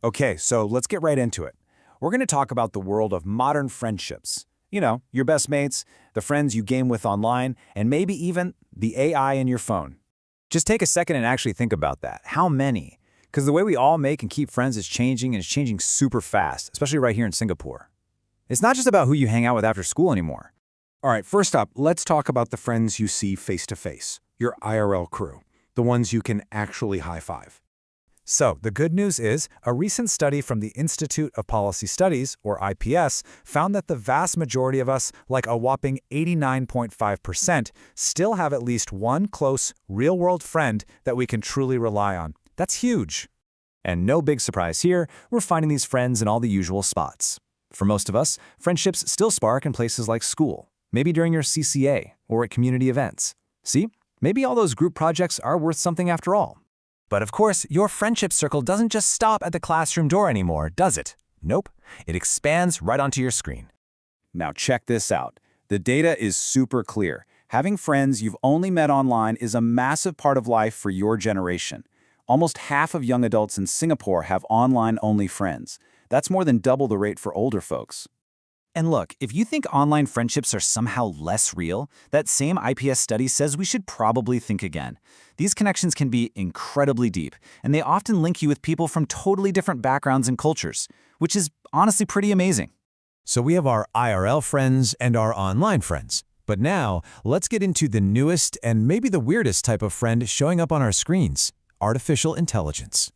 Okay, so let's get right into it. We're going to talk about the world of modern friendships. You know, your best mates, the friends you game with online, and maybe even the AI in your phone. Just take a second and actually think about that. How many? Because the way we all make and keep friends is changing, and it's changing super fast, especially right here in Singapore. It's not just about who you hang out with after school anymore. All right, first up, let's talk about the friends you see face to face, your IRL crew, the ones you can actually high-five. So, the good news is, a recent study from the Institute of Policy Studies, or IPS, found that the vast majority of us, like a whopping 89.5%, still have at least one close, real-world friend that we can truly rely on. That's huge. And no big surprise here, we're finding these friends in all the usual spots. For most of us, friendships still spark in places like school, maybe during your CCA, or at community events. See, maybe all those group projects are worth something after all. But of course, your friendship circle doesn't just stop at the classroom door anymore, does it? Nope. It expands right onto your screen. Now check this out. The data is super clear. Having friends you've only met online is a massive part of life for your generation. Almost half of young adults in Singapore have online-only friends. That's more than double the rate for older folks. And look, if you think online friendships are somehow less real, that same IPS study says we should probably think again. These connections can be incredibly deep, and they often link you with people from totally different backgrounds and cultures, which is honestly pretty amazing. So we have our IRL friends and our online friends. But now, let's get into the newest and maybe the weirdest type of friend showing up on our screens: artificial intelligence.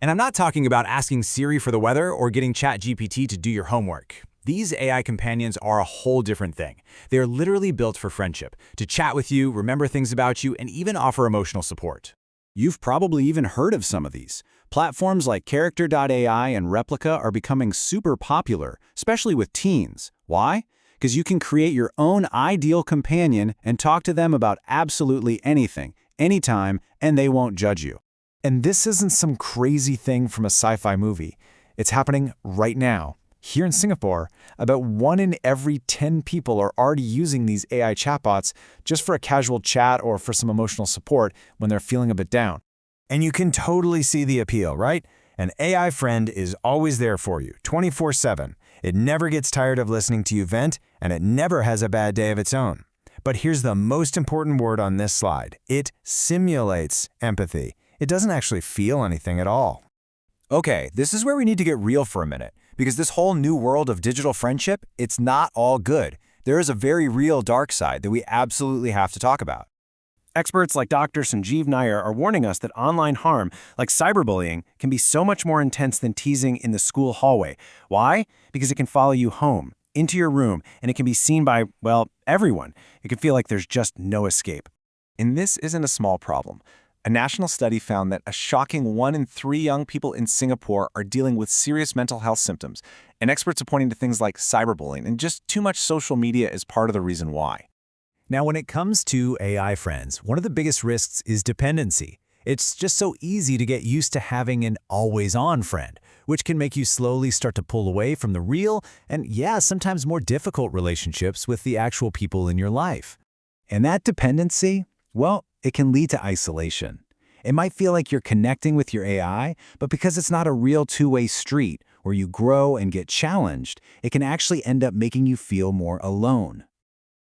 And I'm not talking about asking Siri for the weather or getting ChatGPT to do your homework. These AI companions are a whole different thing. They are literally built for friendship, to chat with you, remember things about you, and even offer emotional support. You've probably even heard of some of these. Platforms like Character.ai and Replica are becoming super popular, especially with teens. Why? Because you can create your own ideal companion and talk to them about absolutely anything, anytime, and they won't judge you. And this isn't some crazy thing from a sci-fi movie. It's happening right now. Here in Singapore, about 1 in every 10 people are already using these AI chatbots just for a casual chat or for some emotional support when they're feeling a bit down. And you can totally see the appeal, right? An AI friend is always there for you, 24/7. It never gets tired of listening to you vent, and it never has a bad day of its own. But here's the most important word on this slide. It simulates empathy. It doesn't actually feel anything at all. Okay, this is where we need to get real for a minute, because this whole new world of digital friendship, it's not all good. There is a very real dark side that we absolutely have to talk about. Experts like Dr. Sanjeev Nair are warning us that online harm, like cyberbullying, can be so much more intense than teasing in the school hallway. Why? Because it can follow you home, into your room, and it can be seen by, well, everyone. It can feel like there's just no escape. And this isn't a small problem. A national study found that a shocking 1 in 3 young people in Singapore are dealing with serious mental health symptoms, and experts are pointing to things like cyberbullying and just too much social media is part of the reason why. Now, when it comes to AI friends, one of the biggest risks is dependency. It's just so easy to get used to having an always-on friend, which can make you slowly start to pull away from the real and, yeah, sometimes more difficult relationships with the actual people in your life. And that dependency, well, it can lead to isolation. It might feel like you're connecting with your AI, but because it's not a real two-way street where you grow and get challenged, it can actually end up making you feel more alone.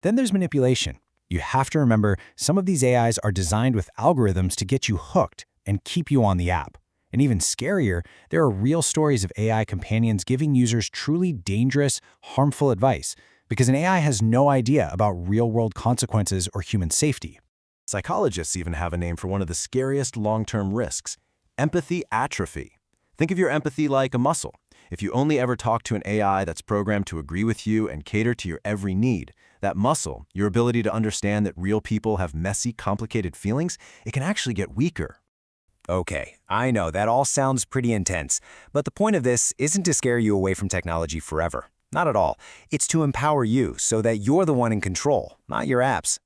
Then there's manipulation. You have to remember some of these AIs are designed with algorithms to get you hooked and keep you on the app. And even scarier, there are real stories of AI companions giving users truly dangerous, harmful advice because an AI has no idea about real-world consequences or human safety. Psychologists even have a name for one of the scariest long-term risks: empathy atrophy. Think of your empathy like a muscle. If you only ever talk to an AI that's programmed to agree with you and cater to your every need, that muscle, your ability to understand that real people have messy, complicated feelings, it can actually get weaker. Okay, I know that all sounds pretty intense, but the point of this isn't to scare you away from technology forever. Not at all. It's to empower you so that you're the one in control, not your apps.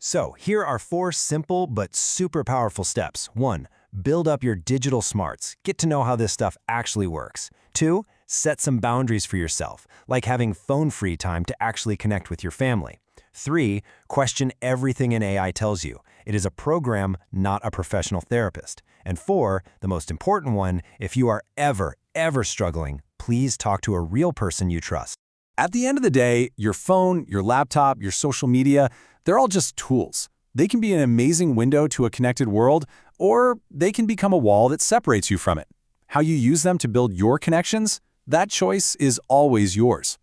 So here are 4 simple but super powerful steps. 1. Build up your digital smarts. Get to know how this stuff actually works. 2. Set some boundaries for yourself, like having phone-free time to actually connect with your family. 3. Question everything an AI tells you. It is a program, not a professional therapist. And 4, the most important one, if you are ever ever struggling, please talk to a real person you trust. At the end of the day, your phone, your laptop, your social media, they're all just tools. They can be an amazing window to a connected world, or they can become a wall that separates you from it. How you use them to build your connections, that choice is always yours.